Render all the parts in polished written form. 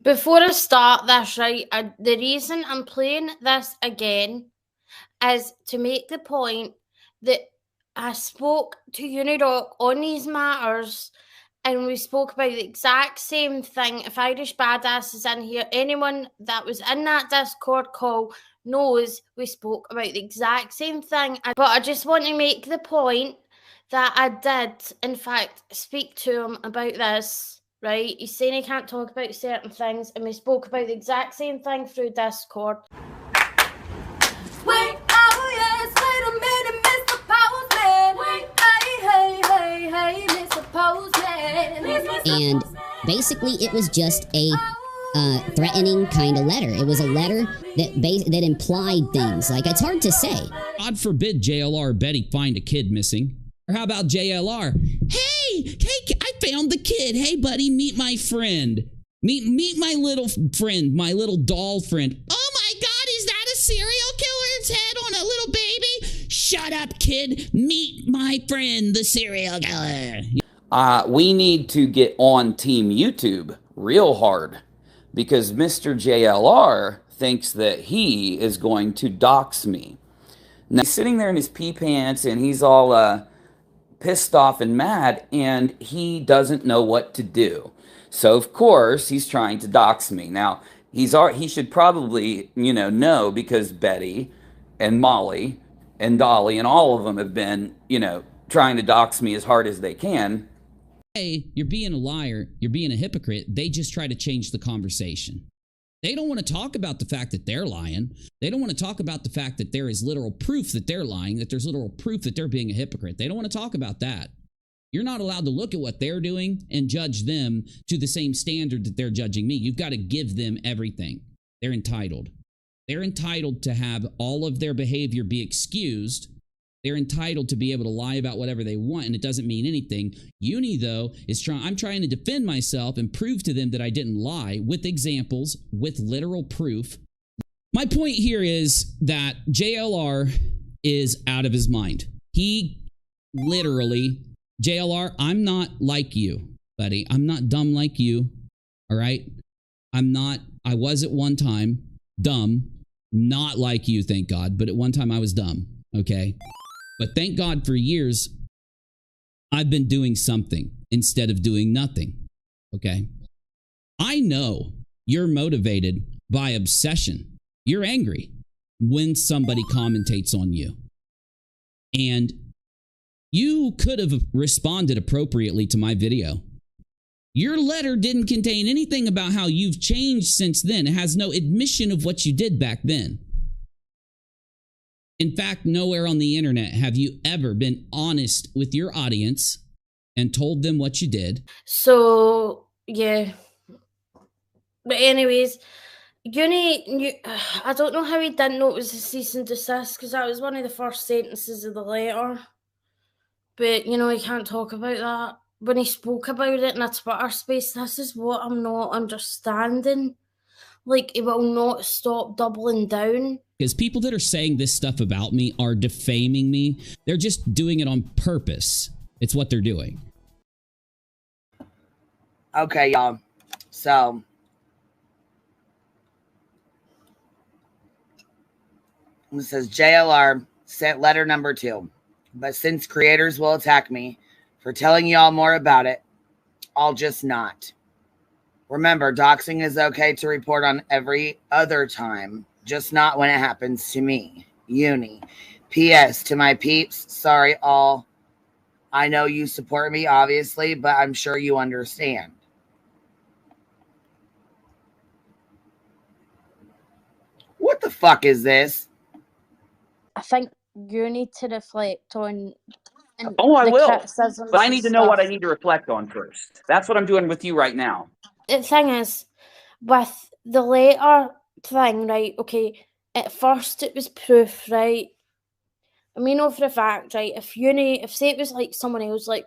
Before I start this, right, the reason I'm playing this again is to make the point that I spoke to Unirock on these matters and we spoke about the exact same thing. If Irish Badass is in here, anyone that was in that Discord call knows we spoke about the exact same thing. But I just want to make the point that I did, in fact, speak to him about this, right? He's saying he can't talk about certain things, and we spoke about the exact same thing through Discord. Wait, oh yes, wait a minute, Mr. Postman. Wait, hey, Mr. Postman. And basically, it was just a threatening kind of letter. It was a letter that implied things. Like, it's hard to say. God forbid JLR or Betty find a kid missing. Or how about JLR? Hey, I found the kid. Hey, buddy, meet my friend. Meet my little friend, my little doll friend. Oh my God, is that a serial killer's head on a little baby? Shut up, kid. Meet my friend, the serial killer. We need to get on Team YouTube real hard because Mr. JLR thinks that he is going to dox me. Now, he's sitting there in his pee pants and he's all pissed off and mad, and he doesn't know what to do. So, of course, he's trying to dox me. Now, he should probably, know because Betty and Molly and Dolly and all of them have been, trying to dox me as hard as they can. Hey, you're being a liar. You're being a hypocrite. They just try to change the conversation. They don't want to talk about the fact that they're lying. They don't want to talk about the fact that there is literal proof that they're lying, that there's literal proof that they're being a hypocrite. They don't want to talk about that. You're not allowed to look at what they're doing and judge them to the same standard that they're judging me. You've got to give them everything. They're entitled. They're entitled to have all of their behavior be excused. They're entitled to be able to lie about whatever they want, and it doesn't mean anything. Uni, though, I'm trying to defend myself and prove to them that I didn't lie with examples, with literal proof. My point here is that JLR is out of his mind. He literally, JLR, I'm not like you, buddy. I'm not dumb like you, all right? I was at one time dumb, not like you, thank God, but at one time I was dumb, okay? But thank God for years, I've been doing something instead of doing nothing, okay? I know you're motivated by obsession. You're angry when somebody commentates on you. And you could have responded appropriately to my video. Your letter didn't contain anything about how you've changed since then. It has no admission of what you did back then. In fact, nowhere on the internet have you ever been honest with your audience and told them what you did. So, yeah. But anyways, I don't know how he didn't know it was a cease and desist, because that was one of the first sentences of the letter. But, he can't talk about that. When he spoke about it in a Twitter space, this is what I'm not understanding. Like, he will not stop doubling down. Because people that are saying this stuff about me are defaming me. They're just doing it on purpose. It's what they're doing. Okay, y'all. So, it says JLR sent letter number 2. But since creators will attack me for telling y'all more about it, I'll just not. Remember, doxing is okay to report on every other time, just not when it happens to me. Uni. P.S. To my peeps, sorry all. I know you support me, obviously, but I'm sure you understand. What the fuck is this? I think you need to reflect on I will. criticisms. But I need to know what I need to reflect on first. That's what I'm doing with you right now. The thing is, with the letter thing, right, okay, at first it was proof, right? I mean, for a fact, right, if say it was like someone else, like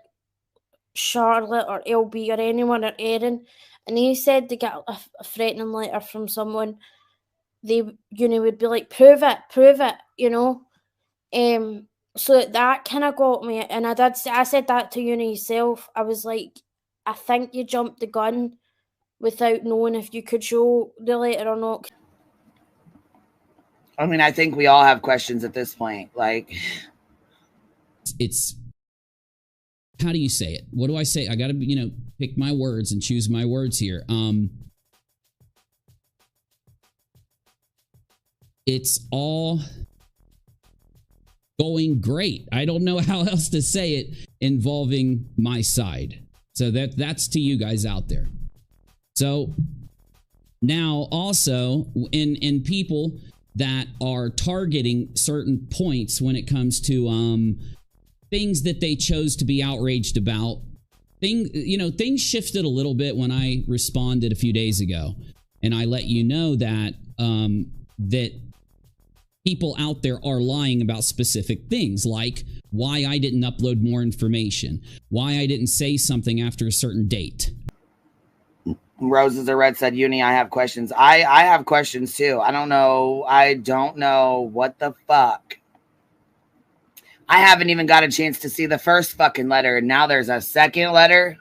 Charlotte or LB or anyone or Erin, and he said they get a threatening letter from someone, they, would be like, prove it, So that kind of got me, and I said that to Uni himself. I was like, I think you jumped the gun without knowing if you could show the letter or not? I mean, I think we all have questions at this point. Like, it's how do you say it? What do I say? I got to, pick my words and choose my words here. It's all going great. I don't know how else to say it involving my side. So that's to you guys out there. So now also in people that are targeting certain points when it comes to things that they chose to be outraged about. Things shifted a little bit when I responded a few days ago, and I let you know that that people out there are lying about specific things, like why I didn't upload more information, why I didn't say something after a certain date. Roses are red said, Uni, I have questions. I have questions too. I don't know what the fuck. I haven't even got a chance to see the first fucking letter, and now there's a second letter.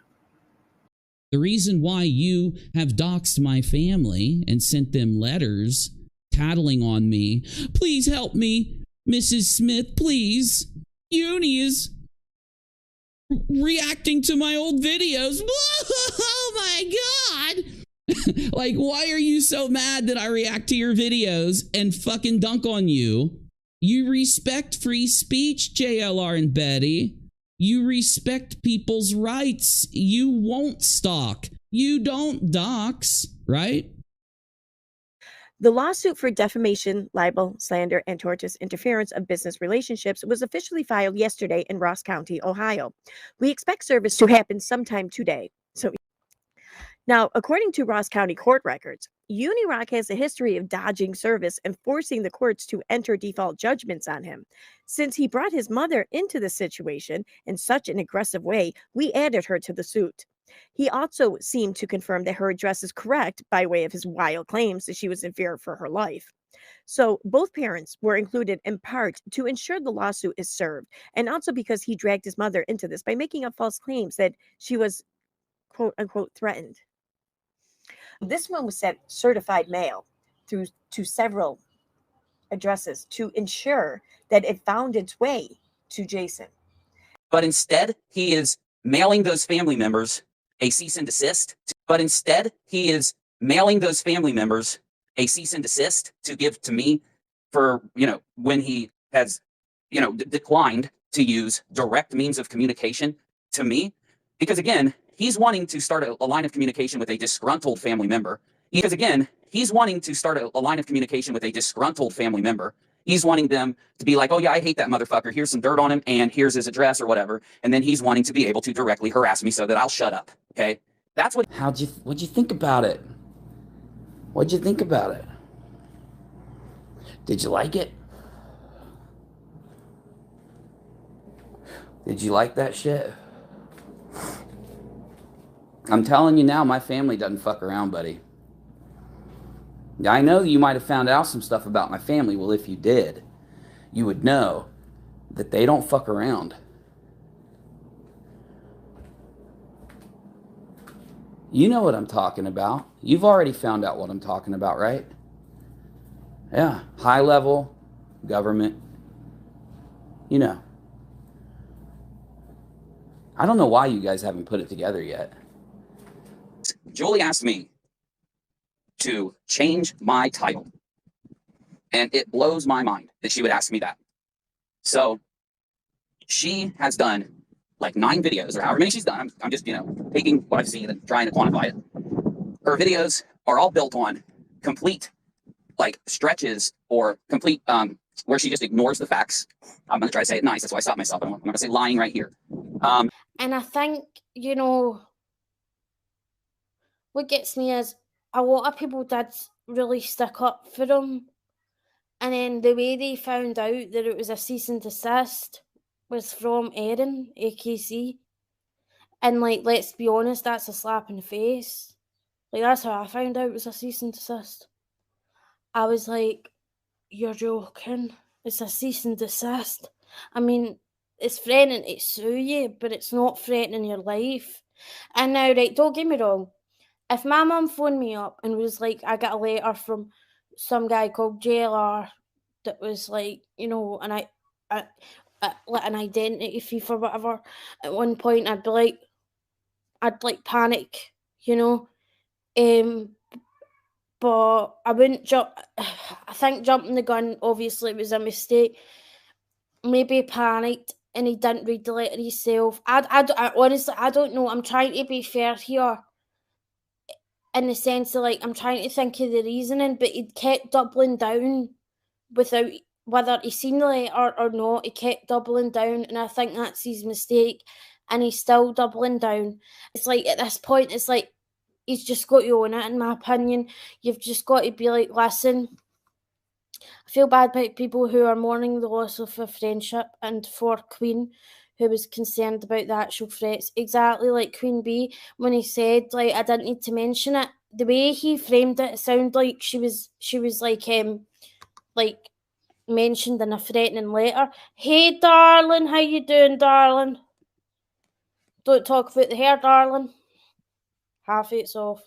The reason why you have doxed my family and sent them letters tattling on me, please help me, Mrs. Smith, please. Uni is reacting to my old videos. Oh my God. Like, why are you so mad that I react to your videos and fucking dunk on you? You respect free speech, JLR and Betty. You respect people's rights. You won't stalk. You don't dox, right? The lawsuit for defamation, libel, slander, and tortious interference of business relationships was officially filed yesterday in Ross County, Ohio. We expect service to happen sometime today. Now, according to Ross County court records, Unirock has a history of dodging service and forcing the courts to enter default judgments on him. Since he brought his mother into the situation in such an aggressive way, we added her to the suit. He also seemed to confirm that her address is correct by way of his wild claims that she was in fear for her life. So both parents were included in part to ensure the lawsuit is served, and also because he dragged his mother into this by making up false claims that she was, quote unquote, threatened. This one was sent certified mail through to several addresses to ensure that it found its way to Jason. But instead, he is mailing those family members a cease and desist. But instead, he is mailing those family members a cease and desist to give to me for, when he has, declined to use direct means of communication to me. Because again, he's wanting to start a line of communication with a disgruntled family member. Because again, he's wanting to start a line of communication with a disgruntled family member. He's wanting them to be like, oh yeah, I hate that motherfucker. Here's some dirt on him, and here's his address or whatever. And then he's wanting to be able to directly harass me so that I'll shut up. Okay, that's what. What'd you think about it? What'd you think about it? Did you like it? Did you like that shit? I'm telling you now, my family doesn't fuck around, buddy. I know you might have found out some stuff about my family. Well, if you did, you would know that they don't fuck around. You know what I'm talking about. You've already found out what I'm talking about, right? Yeah, high level government. I don't know why you guys haven't put it together yet. Julie asked me to change my title, and it blows my mind that she would ask me that. So she has done like 9 videos, or however many she's done. I'm just, taking what I've seen and trying to quantify it. Her videos are all built on complete like stretches or complete where she just ignores the facts. I'm going to try to say it nice. That's why I stopped myself. I'm going to say lying right here. And I think, what gets me is a lot of people did really stick up for him. And then the way they found out that it was a cease and desist was from Erin, AKC. And, let's be honest, that's a slap in the face. That's how I found out it was a cease and desist. I was like, you're joking. It's a cease and desist. I mean, it's threatening to sue you, but it's not threatening your life. And now, right, don't get me wrong. if my mum phoned me up and was like, I got a letter from some guy called JLR that was like, you know, and I like an identity thief or whatever, at one point I'd like panic, you know. But I wouldn't jump. I think jumping the gun obviously was a mistake. Maybe he panicked and he didn't read the letter himself. I honestly, I don't know. I'm trying to be fair here, in the sense of like I'm trying to think of the reasoning, but he kept doubling down without whether he seen the letter or not. He kept doubling down, and I think that's his mistake. And he's still doubling down. It's like at this point, it's like he's just got to own it, in my opinion. You've just got to be like, listen, I feel bad about people who are mourning the loss of a friendship, and for Queen, who was concerned about the actual threats. Exactly like Queen Bee, when he said, like, I didn't need to mention it. The way he framed it, it sounded like she was like mentioned in a threatening letter. Hey, darling, how you doing, darling? Don't talk about the hair, darling. Half it's off.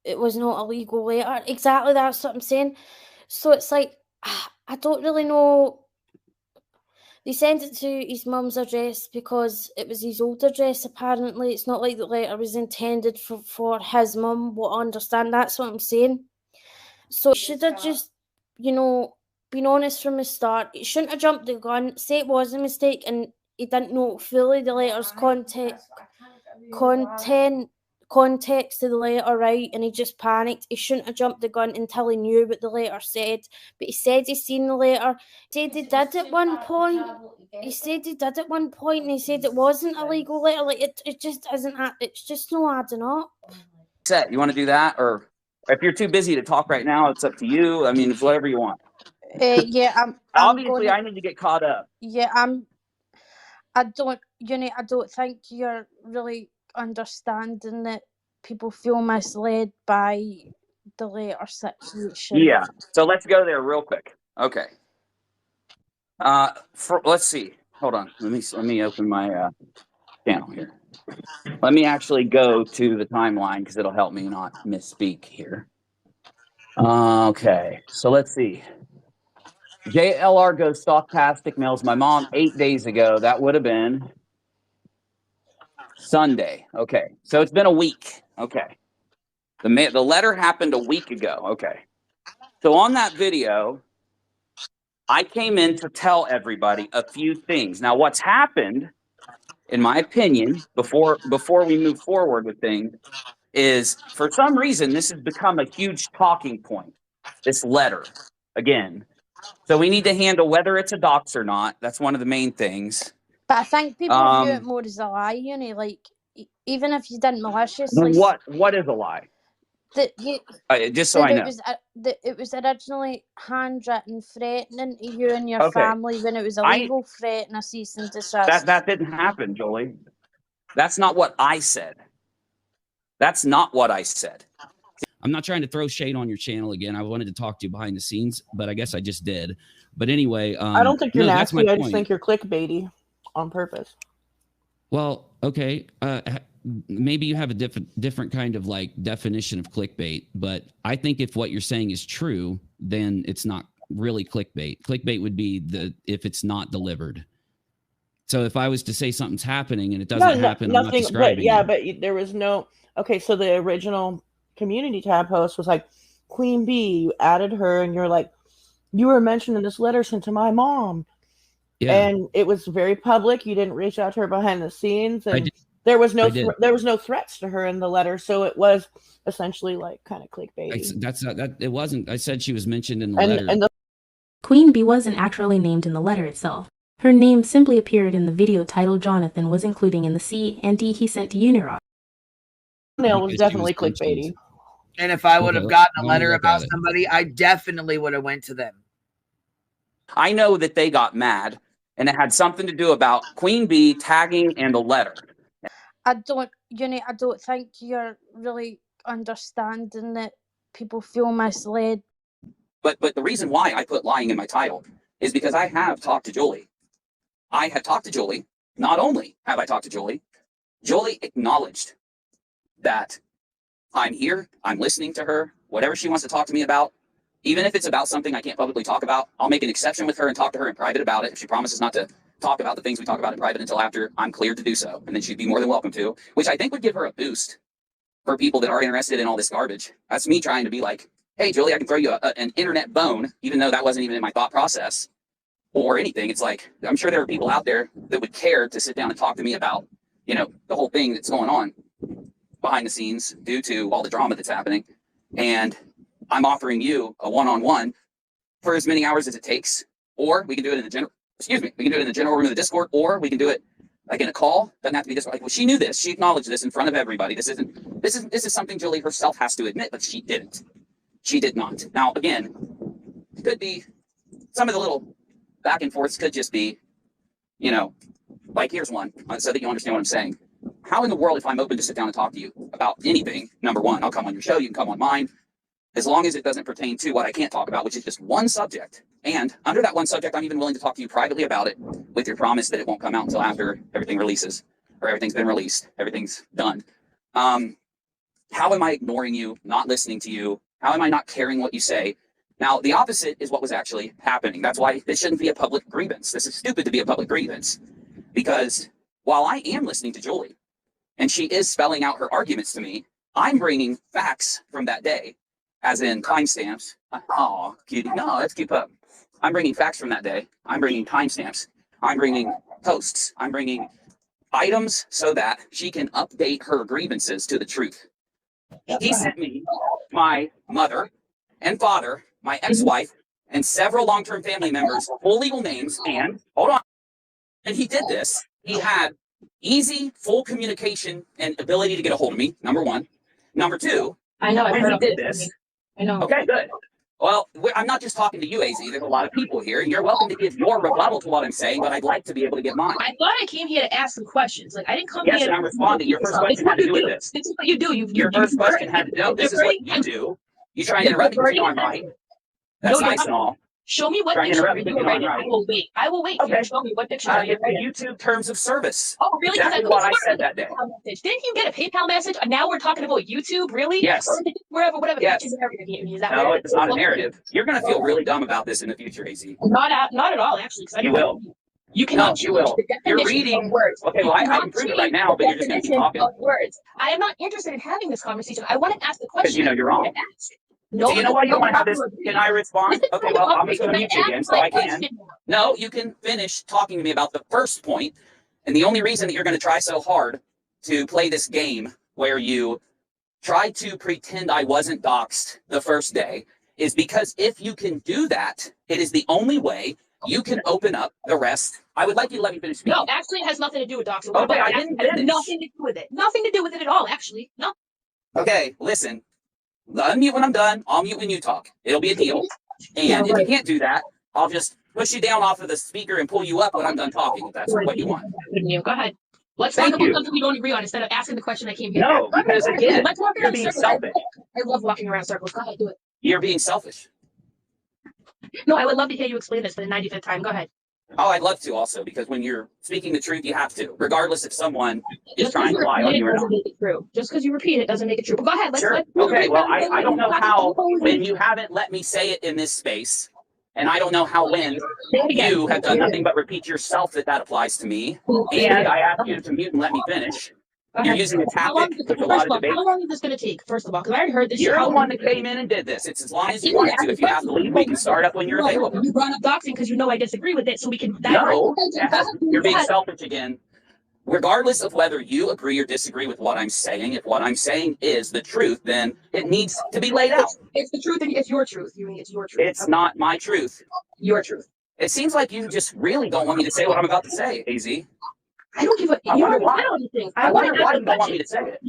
It was not a legal letter. Exactly, that's what I'm saying. So it's like, I don't really know. They sent it to his mum's address because it was his old address, apparently. It's not like the letter was intended for his mum. What I understand, that's what I'm saying. So he should have just, you know, been honest from the start. He shouldn't have jumped the gun, say it was a mistake, and he didn't know fully the letter's context of the letter, right? And he just panicked. He shouldn't have jumped the gun until he knew what the letter said. But he said he seen the letter. He said he did at one point. And he said it wasn't a legal letter. Like it just isn't. It's just no adding up. Set. You want to do that, or if you're too busy to talk right now, it's up to you. I mean, it's whatever you want. Yeah, Obviously, I need to get caught up. Yeah, I don't think you're really understanding that people feel misled by the letter situation. Yeah. So let's go there real quick. Okay. Let's see. Hold on. Let me open my channel here. Let me actually go to the timeline because it'll help me not misspeak here. Okay. So let's see. JLR goes stochastic mails my mom 8 days ago. That would have been Sunday. Okay. So it's been a week. Okay. The letter happened a week ago. Okay. So on that video, I came in to tell everybody a few things. Now, what's happened, in my opinion, before we move forward with things, is for some reason this has become a huge talking point. This letter, again. So we need to handle whether it's a dox or not. That's one of the main things. But I think people view it more as a lie, like even if you didn't maliciously. What is a lie? Just so I know. It was originally handwritten, threatening to you and your family, when it was a legal threat and a cease and desist. That didn't happen, Jolie. That's not what I said. That's not what I said. I'm not trying to throw shade on your channel again. I wanted to talk to you behind the scenes, but I guess I just did. But anyway, I don't think you're nasty. I just think you're clickbaity on purpose. Well, okay. Maybe you have a different kind of like definition of clickbait, but I think if what you're saying is true, then it's not really clickbait. Clickbait would be if it's not delivered. So if I was to say something's happening and it doesn't happen, I'm not describing it. But there was no. Okay, so the original community tab post was like, Queen Bee, you added her, and you're like, you were mentioned in this letter sent to my mom. Yeah. And it was very public. You didn't reach out to her behind the scenes, and there was no threats to her in the letter, so it was essentially like kind of clickbait. It wasn't. I said she was mentioned in the letter. And Queen Bee wasn't actually named in the letter itself. Her name simply appeared in the video title Jonathan was including in the C and D he sent to Unirock. It was definitely clickbaity. And if I would have gotten a letter about somebody, I definitely would have went to them. I know that they got mad, and it had something to do about Queen Bee tagging and the letter. I don't think you're really understanding that people feel misled. But the reason why I put lying in my title is because I have talked to Julie. I had talked to Julie, not only have I talked to Julie, Julie acknowledged that I'm here, I'm listening to her, whatever she wants to talk to me about, even if it's about something I can't publicly talk about, I'll make an exception with her and talk to her in private about it if she promises not to talk about the things we talk about in private until after I'm cleared to do so. And then she'd be more than welcome to, which I think would give her a boost for people that are interested in all this garbage. That's me trying to be like, hey, Julie, I can throw you an internet bone, even though that wasn't even in my thought process or anything. It's like, I'm sure there are people out there that would care to sit down and talk to me about, you know, the whole thing that's going on behind the scenes due to all the drama that's happening. And I'm offering you a one-on-one for as many hours as it takes, or we can do it in the general, we can do it in the general room of the Discord, or we can do it like in a call. Doesn't have to be this. Like, well, she knew this. She acknowledged this in front of everybody. This is something Julie herself has to admit, but she didn't. She did not. Now, again, it could be some of the little back and forths could just be, you know, like here's one, so that you understand what I'm saying. How in the world, if I'm open to sit down and talk to you about anything, number one, I'll come on your show, you can come on mine, as long as it doesn't pertain to what I can't talk about, which is just one subject. And under that one subject, I'm even willing to talk to you privately about it with your promise that it won't come out until after everything releases, or everything's been released, everything's done. How am I ignoring you, not listening to you? How am I not caring what you say? Now, the opposite is what was actually happening. That's why this shouldn't be a public grievance. This is stupid to be a public grievance, because while I am listening to Julie and she is spelling out her arguments to me, I'm bringing facts from that day, as in timestamps. Oh, cutie. No, that's cute pup. I'm bringing facts from that day. I'm bringing timestamps. I'm bringing posts. I'm bringing items so that she can update her grievances to the truth. He sent me my mother and father, my ex-wife, and several long-term family members, full legal names, and hold on. And he did this. He had easy, full communication and ability to get a hold of me, number one. Number two, I know. when he did this. I know. Okay, good. Well, I'm not just talking to you, AZ. There's a lot of people here, and you're welcome to give your rebuttal to what I'm saying, but I'd like to be able to give mine. I thought I came here to ask some questions. Like, I didn't come Yes, here. and I'm responding. Your first question had to do with this. This is what you do. Your first question had to do. This is what you do. You try and interrupt me because you know I'm right. That's nice and all. Show me what Trying to dictionary interrupt me you're because writing. you know I'm I will wait. I will wait. Okay. Show me what dictionary you're writing. YouTube terms of service. Oh, really? Exactly what I said that day. Didn't you get a PayPal message? Now we're talking about YouTube, really? Yes. Or whatever. Yes. Is that No, weird? it's not a narrative. You're going to feel really dumb about this in the future, AZ. Not at all, actually. You will. You cannot No, you will. You're reading words. Okay, well, I can prove it right now, but you're just going to keep talking. Words. I am not interested in having this conversation. I want to ask the question. Because you know you're wrong. No, So you know why you don't want to have this? Can I respond? Okay, well, I'm just going to mute you again, so I can. No, you can finish talking to me about the first point. And the only reason that you're going to try so hard to play this game where you try to pretend I wasn't doxxed the first day is because if you can do that, it is the only way you can open up the rest. I would like you to let me finish speaking. No, actually, it has nothing to do with doxing. Okay, I didn't finish. Nothing to do with it. Nothing to do with it at all, actually. No. Okay, listen. Unmute when I'm done. I'll mute when you talk. It'll be a deal. And if you can't do that, I'll just push you down off of the speaker and pull you up when I'm done talking, if that's what you want. Go ahead. Let's talk about something we don't agree on instead of asking the question I came here. No, because again, you're being selfish. I love walking around circles. Go ahead, do it. You're being selfish. No, I would love to hear you explain this for the 95th time. Go ahead. Oh, I'd love to also, because when you're speaking the truth, you have to, regardless if someone is trying to lie on you or not. Just because you repeat it doesn't make it true. But go ahead. Sure. Okay, well, I don't know how, when you haven't let me say it in this space, and I don't know how when you have done nothing but repeat yourself that applies to me, and I asked you to mute and let me finish. You're using a tactic with a lot of debate. How long is this going to take, first of all? Because I already heard this. You're the one that came in and did this. It's as long as you want it to. If you have to leave, we can start up when you're available. You brought up doxing because you know I disagree with it, so we can... No, you're being selfish again. Regardless of whether you agree or disagree with what I'm saying, if what I'm saying is the truth, then it needs to be laid out. It's the truth, and it's your truth. It's your truth. It's not my truth. Your truth. It seems like you just really don't want me to say what I'm about to say, AZ. I don't give a... I wonder why. I wonder why you don't don't want me to say it.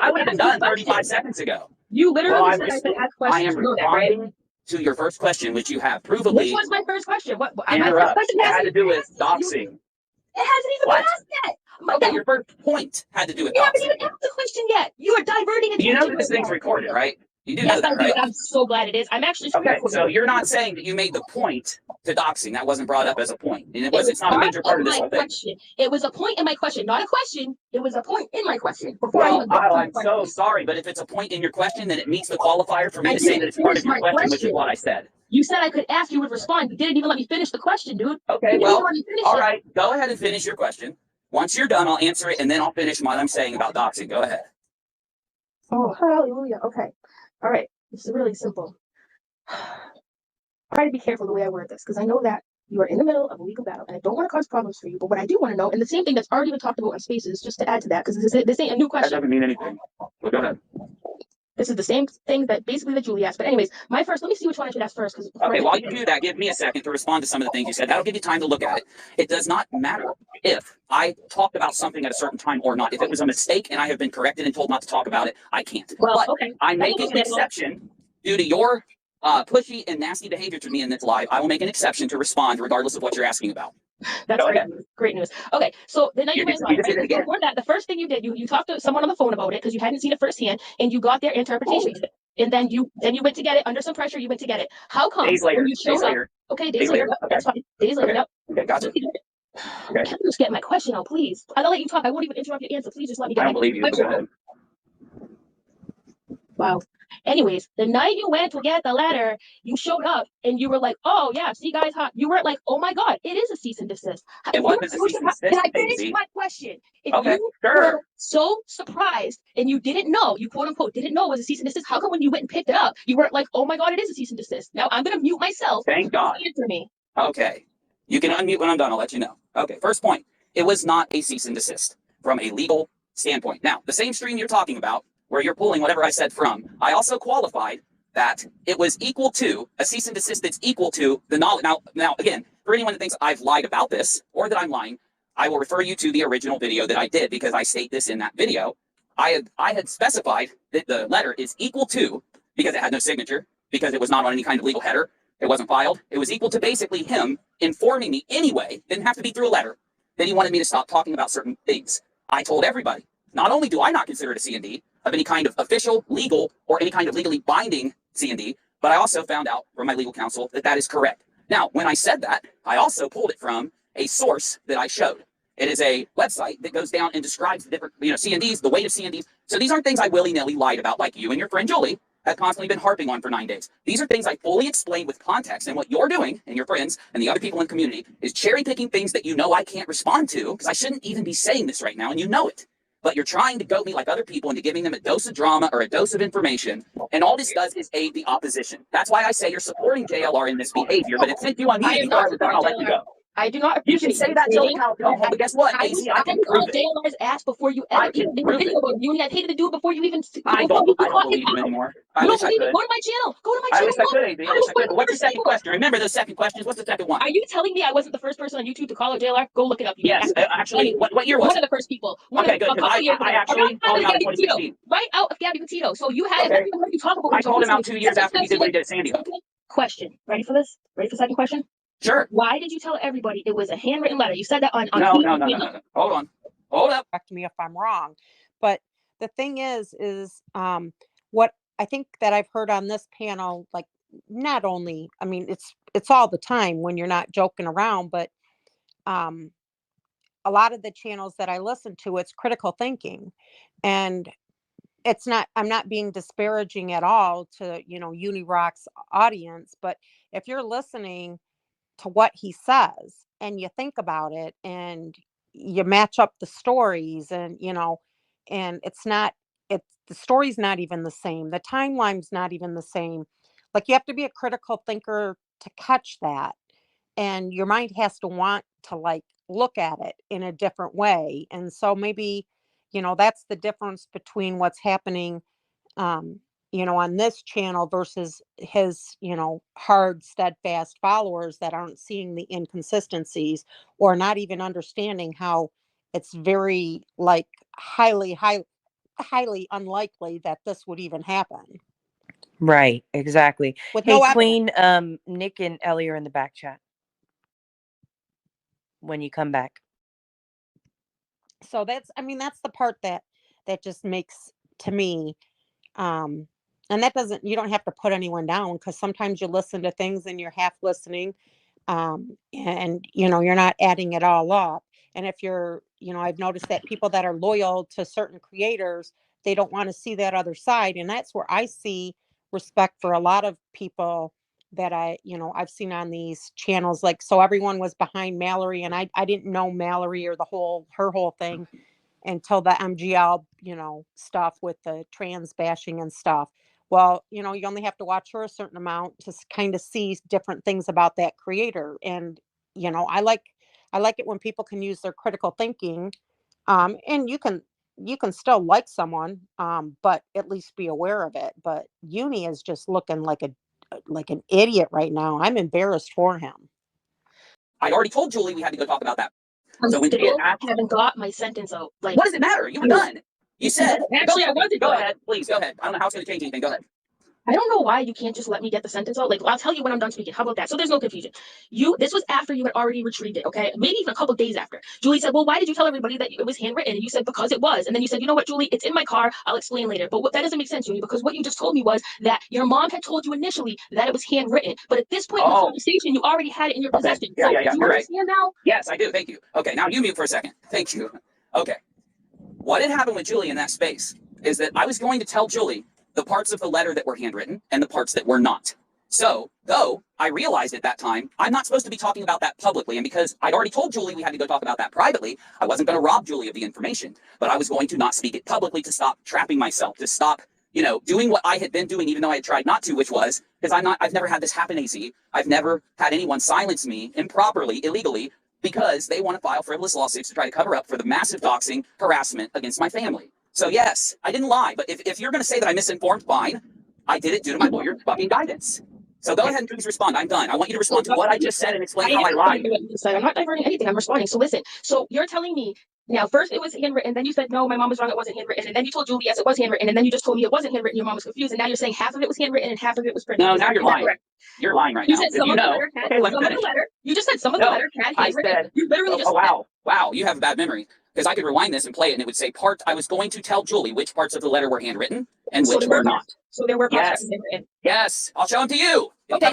I would have been done 35 seconds ago. You literally said I could ask questions. I am responding to your first question, which you have provably... Which was my first question? What my first question had to do with doxing. It hasn't even been asked yet. Okay, your first point had to do with You doxing. haven't even asked the question yet. You are diverting it. You know that this thing's recorded, right? You do Yes, know that, I do. right? And I'm so glad it is. I'm actually Okay, so you're not saying that you made the point to doxing. That wasn't brought up as a point. And it's not a major part of this whole thing. question. It was a point in my question, not a question. It was a point in my question. Before I Well, even got to the I'm so question. sorry, but if it's a point in your question, then it meets the qualifier for me I to say didn't that it's part finish of your my question, which is question. what I said. You said I could ask, you would respond. You didn't even let me finish the question, dude. Okay, You didn't well, even let me finish all it. right. Go ahead and finish your question. Once you're done, I'll answer it, and then I'll finish what I'm saying about doxing. Go ahead. Oh, hallelujah. Okay. All right. It's really simple. Try to be careful the way I word this, because I know that you are in the middle of a legal battle, and I don't want to cause problems for you. But what I do want to know, and the same thing that's already been talked about in Spaces, just to add to that, because this ain't a new That question. doesn't mean anything. Well, go ahead. This is the same thing that basically that Julie asked. But anyways, my first, let me see which one I should ask first. Okay, while you do that, give me a second to respond to some of the things you said. That'll give you time to look at it. It does not matter if I talked about something at a certain time or not. If it was a mistake and I have been corrected and told not to talk about it, I can't. Well, but okay. I'm making an exception due to your pushy and nasty behavior to me in this live. I will make an exception to respond regardless of what you're asking about. That's great news. Great news. Okay, so the night you went live, just did it again. before that, the first thing you did, you talked to someone on the phone about it because you hadn't seen it firsthand, and you got their interpretation of it. And then you went to get it under some pressure. You went to get it. How come? Days later. When you showed up, okay, days later. Okay. That's fine. Days later. Okay. Yep. Okay, gotcha. Okay. Can you just get my question out, please? I'll let you talk. I won't even interrupt your answer. Please just let me get I don't my believe you. question Go ahead. Wow. Anyways, the night you went to get the letter, you showed up and you were like, "Oh yeah, see guys, you weren't like, "Oh my god, it is a cease and desist." It wasn't a cease and desist, Can I finish Daisy. my question? If Okay, you sure. were so surprised and you didn't know, you quote unquote didn't know it was a cease and desist, how come when you went and picked it up, you weren't like, "Oh my god, it is a cease and desist"? Now I'm gonna mute myself. Thank God. Answer me. Okay. You can unmute when I'm done. I'll let you know. Okay, first point. It was not a cease and desist from a legal standpoint. Now, the same stream you're talking about, where you're pulling whatever I said from, I also qualified that it was equal to a cease and desist that's equal to the knowledge. Now, again, for anyone that thinks I've lied about this or that I'm lying, I will refer you to the original video that I did because I state this in that video. I had specified that the letter is equal to, because it had no signature, because it was not on any kind of legal header, it wasn't filed. It was equal to basically him informing me anyway, didn't have to be through a letter, that he wanted me to stop talking about certain things. I told everybody, not only do I not consider it a C&D of any kind of official, legal, or any kind of legally binding C&D, but I also found out from my legal counsel that that is correct. Now, when I said that, I also pulled it from a source that I showed. It is a website that goes down and describes the different, C&Ds, the weight of C&Ds. So these aren't things I willy-nilly lied about like you and your friend Julie have constantly been harping on for 9 days. These are things I fully explained with context, and what you're doing, and your friends, and the other people in the community, is cherry-picking things that you know I can't respond to, because I shouldn't even be saying this right now, and you know it. But you're trying to goat me like other people into giving them a dose of drama or a dose of information, and all this does is aid the opposition. That's why I say you're supporting JLR in this behavior, but since you unmuted me, I'll let you go. I do not You can appreciate say that till the cows come home, but guess what, I Daisy? I can prove it. JLR's ass before you I ever can even did the prove video it. about Uni. I hated to do it before you even. I don't believe you anymore. I wish I could. Go to my channel. Go to my I channel. wish I could, AB. I wish I could. But what's your second question? Remember those second questions. What's the second one? Are you telling me I wasn't the first person on YouTube to call out JLR? Go look it up. Yes, actually, what year was One it? of the first people. Okay, good, because I actually called him out in 2016. Right out of Gabby Petito. So you had. Okay. You talk about. I called him out 2 years after he did what he did at Sandy Hook. Question. Ready for this? Ready for the second question? Sure. Why did you tell everybody it was a handwritten letter? You said that on. No. Hold on. Hold up. Correct me if I'm wrong, but the thing is what I think that I've heard on this panel, like not only, I mean, it's all the time when you're not joking around, but a lot of the channels that I listen to, it's critical thinking, and I'm not being disparaging at all to, Unirock's audience, but if you're listening to what he says and you think about it and you match up the stories and and the story's not even the same, the timeline's not even the same. Like, you have to be a critical thinker to catch that, and your mind has to want to, like, look at it in a different way. And so maybe that's the difference between what's happening on this channel versus his, hard, steadfast followers that aren't seeing the inconsistencies or not even understanding how it's very, like, highly unlikely that this would even happen. Right, exactly. With Hey, no evidence. Queen, Nick and Ellie are in the back chat when you come back. So that's the part that just makes, to me, And that doesn't, you don't have to put anyone down, because sometimes you listen to things and you're half listening. And you're not adding it all up. And if you're, I've noticed that people that are loyal to certain creators, they don't want to see that other side. And that's where I see respect for a lot of people that I've seen on these channels. Like, so everyone was behind Mallory, and I didn't know Mallory or her whole thing until the MGL, stuff with the trans bashing and stuff. Well, you only have to watch her a certain amount to kind of see different things about that creator. And, I like it when people can use their critical thinking. And you can still like someone, but at least be aware of it. But Uni is just looking like an idiot right now. I'm embarrassed for him. I already told Julie we had to go talk about that. I So when she still asked, haven't got my sentence out. Like, what does it matter? You were done. You said, actually, I wasn't. Go ahead, please, go ahead. I don't know how it's going to change anything. Go ahead. I don't know why you can't just let me get the sentence out. Like, I'll tell you when I'm done speaking. How about that? So there's no confusion. This was after you had already retrieved it, okay? Maybe even a couple days after. Julie said, well, why did you tell everybody that it was handwritten? And you said, because it was. And then you said, you know what, Julie, it's in my car. I'll explain later. But that doesn't make sense, Julie, because what you just told me was that your mom had told you initially that it was handwritten. But at this point in the conversation, you already had it in your possession. Yeah, so yeah, yeah. Do you You're understand now? Yes, I do. Thank you. Okay, now you mute for a second. Thank you. Okay. What had happened with Julie in that space is that I was going to tell Julie the parts of the letter that were handwritten and the parts that were not. So, though I realized at that time, I'm not supposed to be talking about that publicly, and because I'd already told Julie we had to go talk about that privately, I wasn't going to rob Julie of the information, but I was going to not speak it publicly to stop trapping myself, to stop, doing what I had been doing, even though I had tried not to, which was, because I've never had this happen, AZ. I've never had anyone silence me improperly, illegally, because they want to file frivolous lawsuits to try to cover up for the massive doxing, harassment against my family. So yes, I didn't lie, but if you're going to say that I misinformed, fine. I did it due to my lawyer's fucking guidance. So go ahead and please respond. I'm done. I want you to respond to what I just said and explain how I lied. I'm not diverting anything. I'm responding. So listen. So you're telling me now, first it was handwritten, then you said, no, my mom was wrong, it wasn't handwritten. And then you told Julie, yes, it was handwritten. And then you just told me it wasn't handwritten. Your mom was confused. And now you're saying half of it was handwritten and half of it was printed. No, now you're lying. You're lying right now. You said some of the letter had, some of the letter. You just said some of the letter had handwritten. You literally just said. Wow, you have a bad memory. Because I could rewind this and play it, and it would say I was going to tell Julie which parts of the letter were handwritten and which were not. So there were parts handwritten. Yes, I'll show them to you. Okay,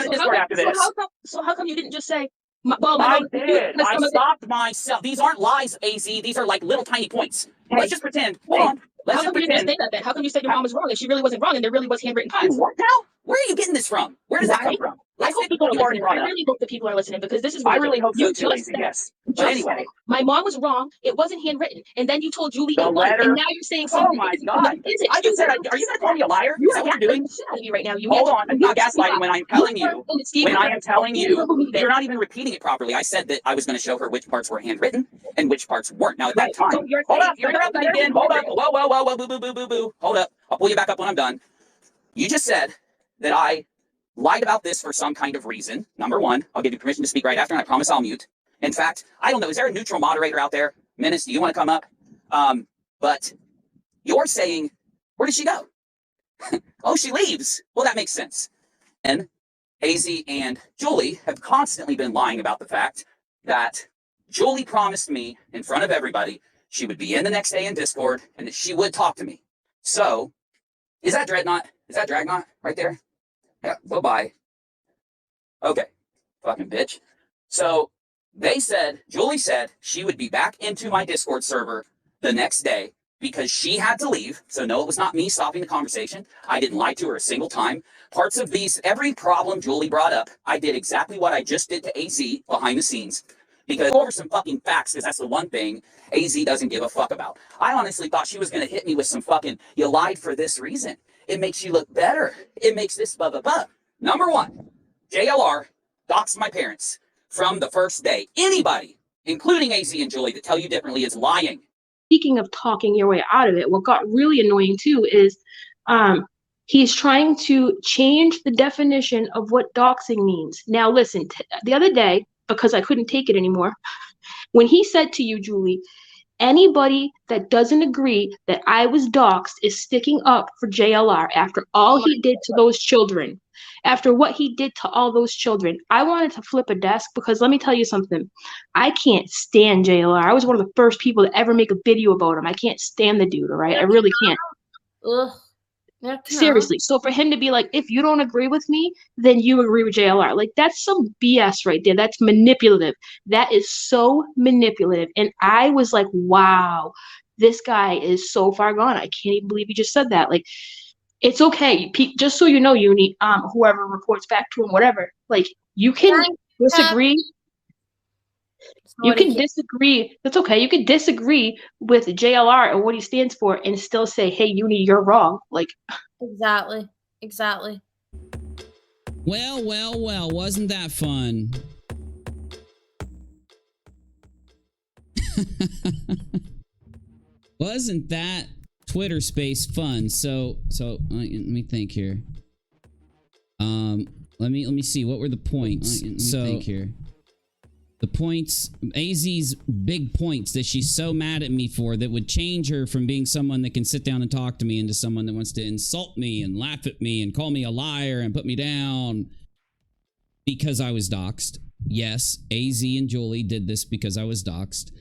so how come you didn't just say, well, I did. I stopped myself. These aren't lies, AZ. These are like little tiny points. Hey. Let's just pretend. Hold on. How come you didn't say that then? How come you said your mom was wrong and she really wasn't wrong and there really was handwritten parts? What now? Where are you getting this from? Where does that come from? I hope people are listening. I really hope that people are listening because this is what I really hope so too, yes. But anyway. My mom was wrong. It wasn't handwritten. And then you told Julie it was. And now you're saying something. Oh my God. I just said, are you going to call me a liar? Is that what you're doing? Right now. Hold on. I'm not gaslighting when I'm telling you. When I am telling you, you're not even repeating it properly. I said that I was going to show her which parts were handwritten and which parts weren't. Now at that time. Hold up. You're interrupting me again. Hold up. Whoa. Boo, boo, boo, boo, boo. Hold up. I'll pull you back up when I'm done. You just said that I lied about this for some kind of reason. Number one, I'll give you permission to speak right after, and I promise I'll mute. In fact, I don't know, is there a neutral moderator out there? Menace, do you want to come up? But you're saying, where did she go? Oh, she leaves. Well, that makes sense. And AZ and Julie have constantly been lying about the fact that Julie promised me in front of everybody she would be in the next day in Discord and that she would talk to me. So, is that Dreadnought? Is that Dragnaught right there? Yeah, bye-bye. Okay, fucking bitch. So Julie said she would be back into my Discord server the next day because she had to leave. So no, it was not me stopping the conversation. I didn't lie to her a single time. Parts of every problem Julie brought up, I did exactly what I just did to AZ behind the scenes. Because go over some fucking facts, because that's the one thing AZ doesn't give a fuck about. I honestly thought she was going to hit me with some fucking, you lied for this reason. It makes you look better. It makes this blah, blah, blah. Number one, JLR doxed my parents from the first day. Anybody, including AZ and Julie, that tell you differently is lying. Speaking of talking your way out of it, what got really annoying too is he's trying to change the definition of what doxing means. Now listen, the other day, because I couldn't take it anymore, when he said to you, Julie, anybody that doesn't agree that I was doxed is sticking up for JLR after all he did to those children. After what he did to all those children, I wanted to flip a desk because let me tell you something. I can't stand JLR. I was one of the first people to ever make a video about him. I can't stand the dude, all right? I really can't. Ugh. Seriously. So for him to be like, if you don't agree with me, then you agree with JLR. Like, that's some BS right there. That's manipulative. That is so manipulative. And I was like, wow, this guy is so far gone. I can't even believe he just said that. Like, it's okay. Just so you know, whoever reports back to him, whatever, like, you can disagree. You can disagree. That's okay. You can disagree with JLR and what he stands for and still say, hey, Uni, you're wrong. Like, exactly. Well, wasn't that fun? Wasn't that Twitter space fun? So let me think here. Let me see, what were the points? Think here. The points, AZ's big points that she's so mad at me for, that would change her from being someone that can sit down and talk to me into someone that wants to insult me and laugh at me and call me a liar and put me down because I was doxxed. Yes, AZ and Julie did this because I was doxxed.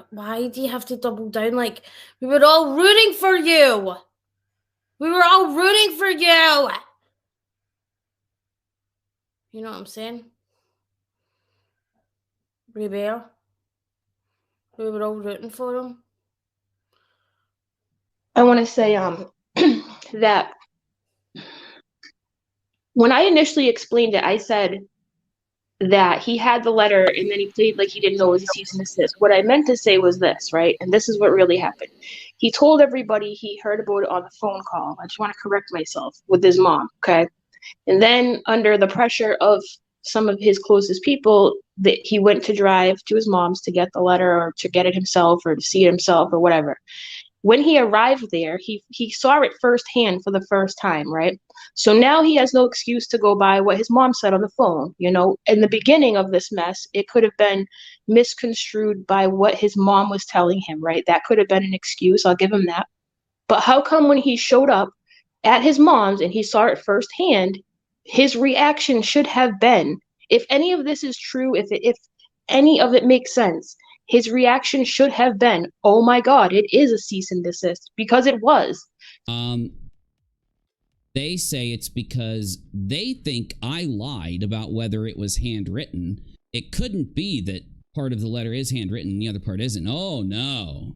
Why do you have to double down? Like, we were all rooting for you. We were all rooting for you. You know what I'm saying? Rebel. We were all rooting for him. I want to say that when I initially explained it, I said that he had the letter and then he played like he didn't know it was a cease and desist. What I meant to say was this, right? And this is what really happened. He told everybody he heard about it on the phone call. I just want to correct myself, with his mom, okay? And then under the pressure of some of his closest people, that he went to drive to his mom's to get the letter or to get it himself or to see it himself or whatever. When he arrived there, he saw it firsthand for the first time, right? So now he has no excuse to go by what his mom said on the phone. You know, in the beginning of this mess, it could have been misconstrued by what his mom was telling him, right? That could have been an excuse. I'll give him that. But how come when he showed up at his mom's and he saw it firsthand, his reaction should have been, if any of this is true, if any of it makes sense, his reaction should have been, oh my God, it is a cease and desist, because it was. They say it's because they think I lied about whether it was handwritten. It couldn't be that part of the letter is handwritten and the other part isn't. Oh, no.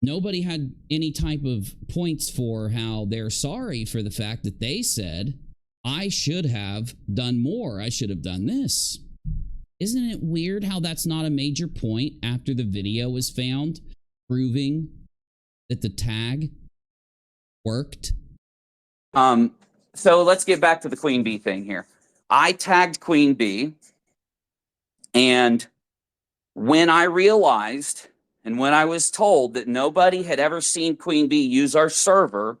Nobody had any type of points for how they're sorry for the fact that they said, I should have done more. I should have done this. Isn't it weird how that's not a major point after the video was found, proving that the tag worked? So let's get back to the Queen Bee thing here. I tagged Queen Bee, and when I realized and when I was told that nobody had ever seen Queen Bee use our server,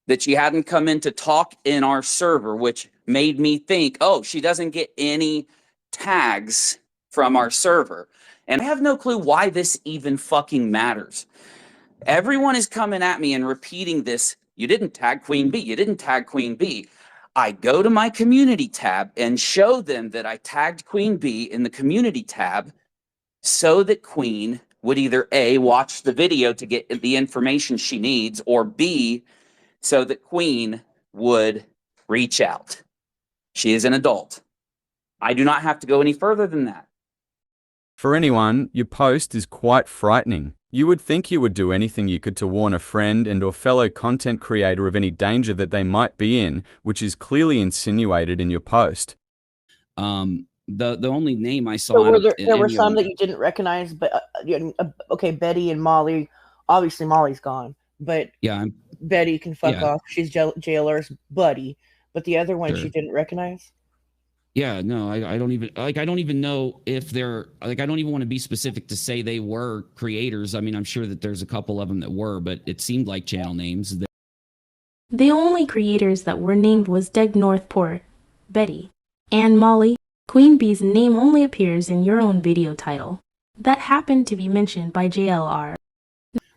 that she hadn't come in to talk in our server, which made me think, oh, she doesn't get any tags from our server. And I have no clue why this even fucking matters. Everyone is coming at me and repeating this. You didn't tag Queen Bee. You didn't tag Queen Bee. I go to my community tab and show them that I tagged Queen Bee in the community tab so that Queen would either A, watch the video to get the information she needs, or B, so that Queen would reach out. She is an adult. I do not have to go any further than that. For anyone, your post is quite frightening. You would think you would do anything you could to warn a friend and or fellow content creator of any danger that they might be in, which is clearly insinuated in your post. The only name I saw. So there were some that you didn't recognize, but okay, Betty and Molly. Obviously, Molly's gone, but yeah, Betty can fuck off. She's JLR's buddy, but the other one she didn't recognize. Yeah, no, I don't even know if they're I don't even want to be specific to say they were creators. I mean, I'm sure that there's a couple of them that were, but it seemed like channel names. The only creators that were named was Deg Northport, Betty, and Molly. Queen Bee's name only appears in your own video title. That happened to be mentioned by JLR.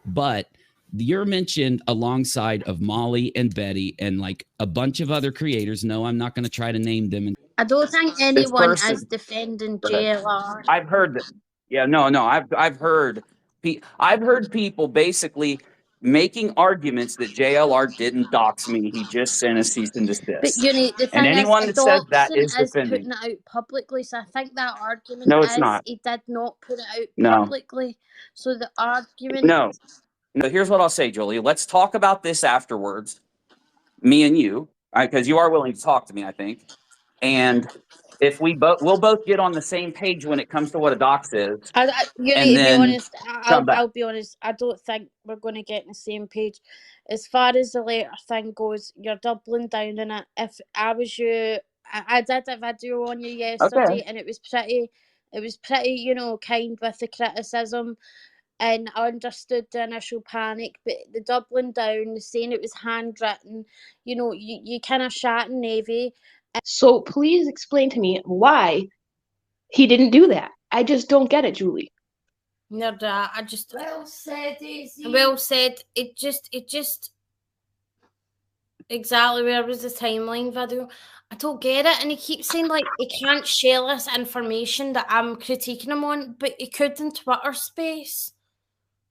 but you're mentioned alongside of Molly and Betty and like a bunch of other creators. No, I'm not going to try to name them. I don't think This anyone person. is defending Go ahead. JLR. I've heard that. Yeah, no. I've heard people basically making arguments that JLR didn't dox me. He just sent a cease and But desist. the And thing is, anyone that says that adoption is is defending. putting it out publicly. So I think that argument No, it's is not. he did not put it out No. publicly. So the argument. No. Here's what I'll say, Julie. Let's talk about this afterwards, me and you, because you are willing to talk to me, I think. And if we'll both get on the same page when it comes to what a dox is. You and need to be then honest. come back. I'll be honest. I don't think we're going to get on the same page. As far as the letter thing goes, you're doubling down on it. If I was you, I did a video on you yesterday, and it was pretty, kind with the criticism, and I understood the initial panic, but the doubling down, the saying it was handwritten, you kind of shot in Navy. So please explain to me why he didn't do that. I just don't get it, Julie. No, I just Well said, Daisy. well said. It just exactly where was the timeline video. I don't get it, and he keeps saying like he can't share this information that I'm critiquing him on, but he could in Twitter space.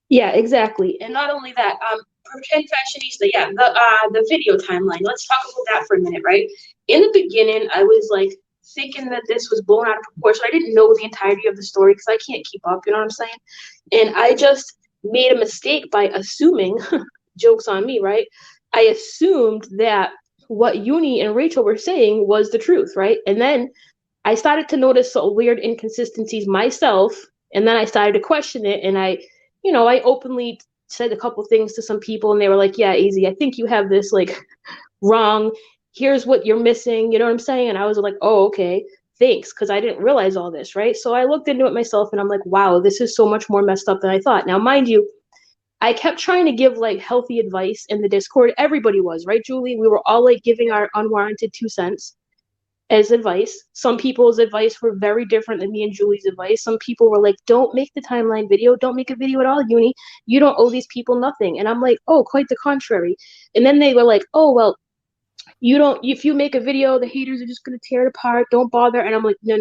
Yeah, exactly. And not only that, pretend fashionista, yeah, the video timeline. Let's talk about that for a minute, right? In the beginning, I was like thinking that this was blown out of proportion. I didn't know the entirety of the story because I can't keep up, you know what I'm saying? And I just made a mistake by assuming, jokes on me, right? I assumed that what Uni and Rachel were saying was the truth, right? And then I started to notice some weird inconsistencies myself, and then I started to question it, and I openly said a couple things to some people, and they were like, yeah, Easy, I think you have this like wrong. Here's what you're missing. You know what I'm saying? And I was like, oh, okay, thanks. Because I didn't realize all this, right? So I looked into it myself, and I'm like, wow, this is so much more messed up than I thought. Now, mind you, I kept trying to give like healthy advice in the Discord. Everybody was, right, Julie? We were all like giving our unwarranted 2 cents as advice. Some people's advice were very different than me and Julie's advice. Some people were like, don't make the timeline video. Don't make a video at all, Uni. You don't owe these people nothing. And I'm like, oh, quite the contrary. And then they were like, oh, well, if you make a video, the haters are just going to tear it apart. Don't bother. And I'm like, no.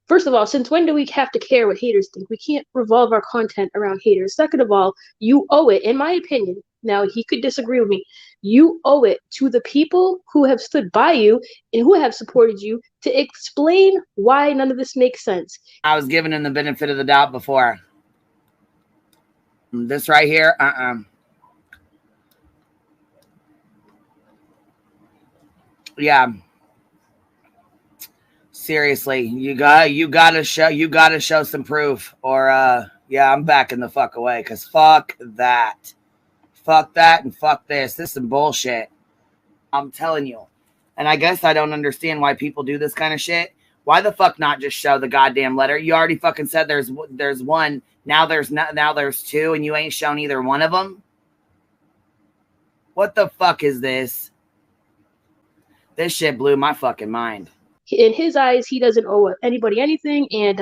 First of all, since when do we have to care what haters think? We can't revolve our content around haters. Second of all, you owe it, in my opinion. Now, he could disagree with me. You owe it to the people who have stood by you and who have supported you to explain why none of this makes sense. I was giving him the benefit of the doubt before. This right here, Yeah. Seriously, you gotta show some proof, or yeah, I'm backing the fuck away, because fuck that. Fuck that and fuck this. This is some bullshit. I'm telling you. And I guess I don't understand why people do this kind of shit. Why the fuck not just show the goddamn letter? You already fucking said there's one. Now there's two, and you ain't shown either one of them. What the fuck is this? This shit blew my fucking mind. In his eyes, he doesn't owe anybody anything, and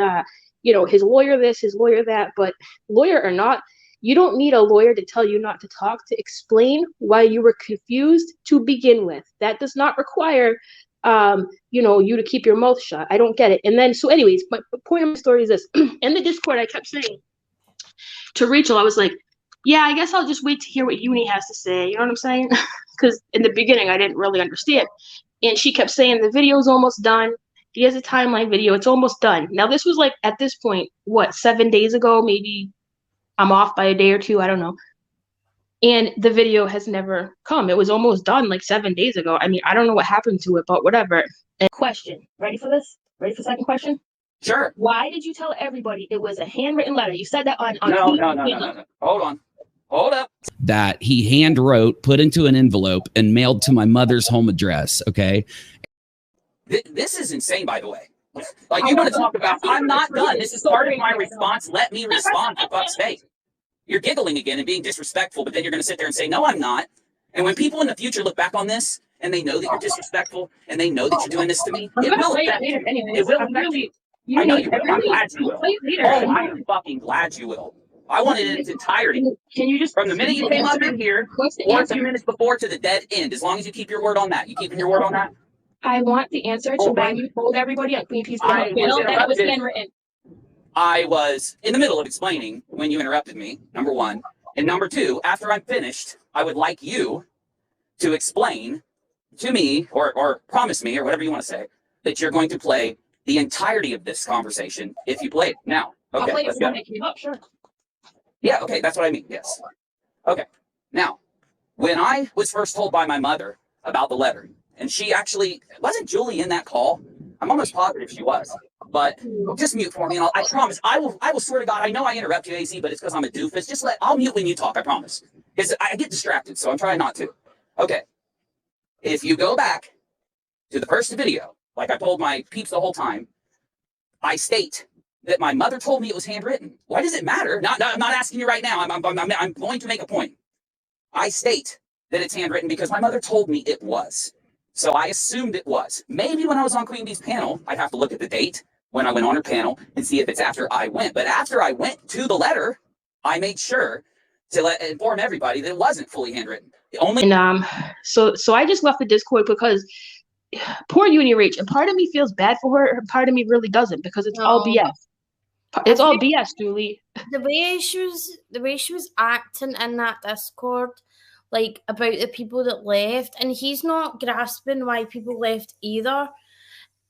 his lawyer this, his lawyer that. But lawyer or not, you don't need a lawyer to tell you not to talk, to explain why you were confused to begin with. That does not require you to keep your mouth shut. I don't get it. And then, so anyways, my point of my story is this. In the Discord, I kept saying to Rachel, I was like, yeah, I guess I'll just wait to hear what Uni has to say. You know what I'm saying? Because in the beginning, I didn't really understand. And she kept saying the video's almost done. He has a timeline video. It's almost done. Now, this was like, at this point, 7 days ago? Maybe I'm off by a day or two. I don't know. And the video has never come. It was almost done like 7 days ago. I mean, I don't know what happened to it, but whatever. And question. Ready for this? Ready for the second question? Sure. Why did you tell everybody it was a handwritten letter? You said that on No. Hold on. Hold up. That he hand wrote, put into an envelope, and mailed to my mother's home address. Okay. This is insane, by the way. Like, you want to talk about, I'm not done. This is part of my response. Let me respond, for fuck's sake. You're giggling again and being disrespectful, but then you're going to sit there and say, no, I'm not. And when people in the future look back on this and they know that you're disrespectful and they know that you're doing this to me, it will affect you. It will affect you. I know you will. I'm glad you will. Oh, I am fucking glad you will. I want it in its entirety. Can you just From the minute you came up in here, What's the or a answer? few minutes before to the dead end, as long as you keep your word on that. You keeping your word on that? I want the answer to when you told everybody on Queen Peace channel that it was handwritten. I was in the middle of explaining when you interrupted me, number one. And number two, after I'm finished, I would like you to explain to me, or promise me, or whatever you want to say, that you're going to play the entirety of this conversation if you play it. Now, okay, I'll play let's it go. when it came up, sure. Yeah, okay, that's what I mean, yes. Okay, now, when I was first told by my mother about the letter, and she actually, wasn't Julie in that call? I'm almost positive she was. But just mute for me, and I promise, I will swear to God, I know I interrupt you, AC, but it's because I'm a doofus. I'll mute when you talk, I promise. Because I get distracted, so I'm trying not to. Okay, if you go back to the first video, like I told my peeps the whole time, I state that my mother told me it was handwritten. Why does it matter? I'm not asking you right now. I'm going to make a point. I state that it's handwritten because my mother told me it was. So I assumed it was. Maybe when I was on Queen Bee's panel, I'd have to look at the date when I went on her panel and see if it's after I went. But after I went to the letter, I made sure to inform everybody that it wasn't fully handwritten. And so I just left the Discord because poor UniRach, and part of me feels bad for her, part of me really doesn't, because it's all BS. It's all BS, Julie. The way she was acting in that Discord, like about the people that left, and he's not grasping why people left either.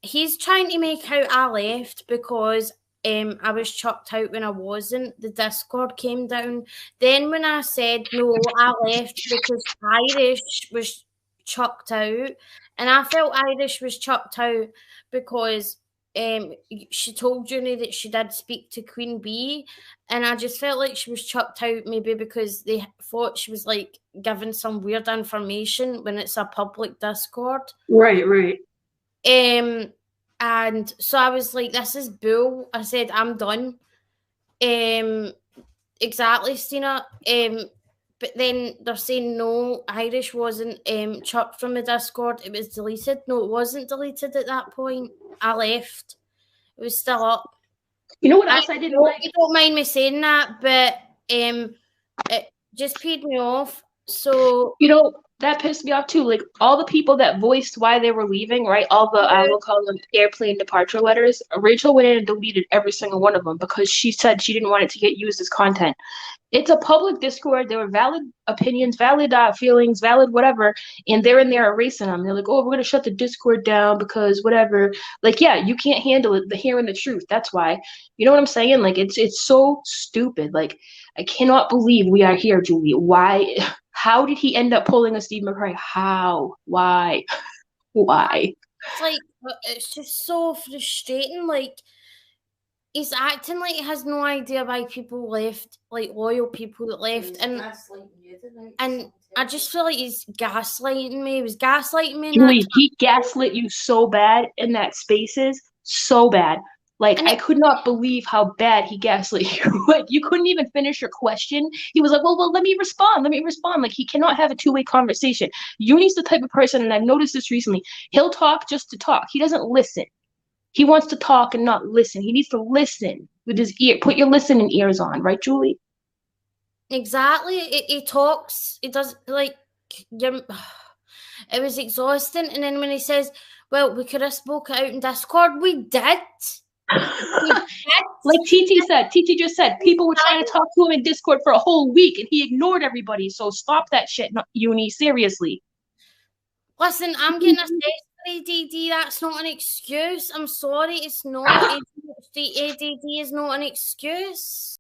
He's trying to make out I left because I was chucked out when I wasn't. The Discord came down. Then when I said no, I left because Irish was chucked out, and I felt Irish was chucked out because she told Junie that she did speak to Queen Bee, and I just felt like she was chucked out maybe because they thought she was like giving some weird information when it's a public Discord. Right. And so I was like, this is bull. I said, I'm done. Exactly, Stina. But then they're saying no, Irish wasn't chucked from the Discord. It was deleted. No, it wasn't deleted at that point. I left. It was still up. You know what else I didn't like? You don't mind me saying that, but it just paid me off. So that pissed me off too. Like all the people that voiced why they were leaving, right? All the we'll call them airplane departure letters. Rachel went in and deleted every single one of them because she said she didn't want it to get used as content. It's a public Discord. There were valid opinions, valid feelings, valid whatever, and they're in there erasing them. They're like, "Oh, we're gonna shut the Discord down because whatever." Like, yeah, you can't handle it. The hearing the truth. That's why. You know what I'm saying? Like, it's so stupid. Like, I cannot believe we are here, Julie. Why? How did he end up pulling a Steve McCray? How? Why? Why? It's like, it's just so frustrating. Like, he's acting like he has no idea why people left, like loyal people that left. And I just feel like he's gaslighting me. He was gaslighting me. Julie, he gaslit you so bad in that Spaces. So bad. Like, I could not believe how bad he gaslit you. Like, you couldn't even finish your question. He was like, well, let me respond. Like, he cannot have a two-way conversation. Uni's the type of person, and I've noticed this recently, he'll talk just to talk. He doesn't listen. He wants to talk and not listen. He needs to listen with his ear. Put your listening ears on, right, Julie? Exactly. He talks. He does, like, it was exhausting. And then when he says, well, we could have spoke it out in Discord, we did. Like TT just said, people were trying to talk to him in Discord for a whole week and he ignored everybody. So stop that shit, Uni, seriously. Listen, I'm getting assessed for ADD. That's not an excuse. I'm sorry, it's not. ADD is not an excuse.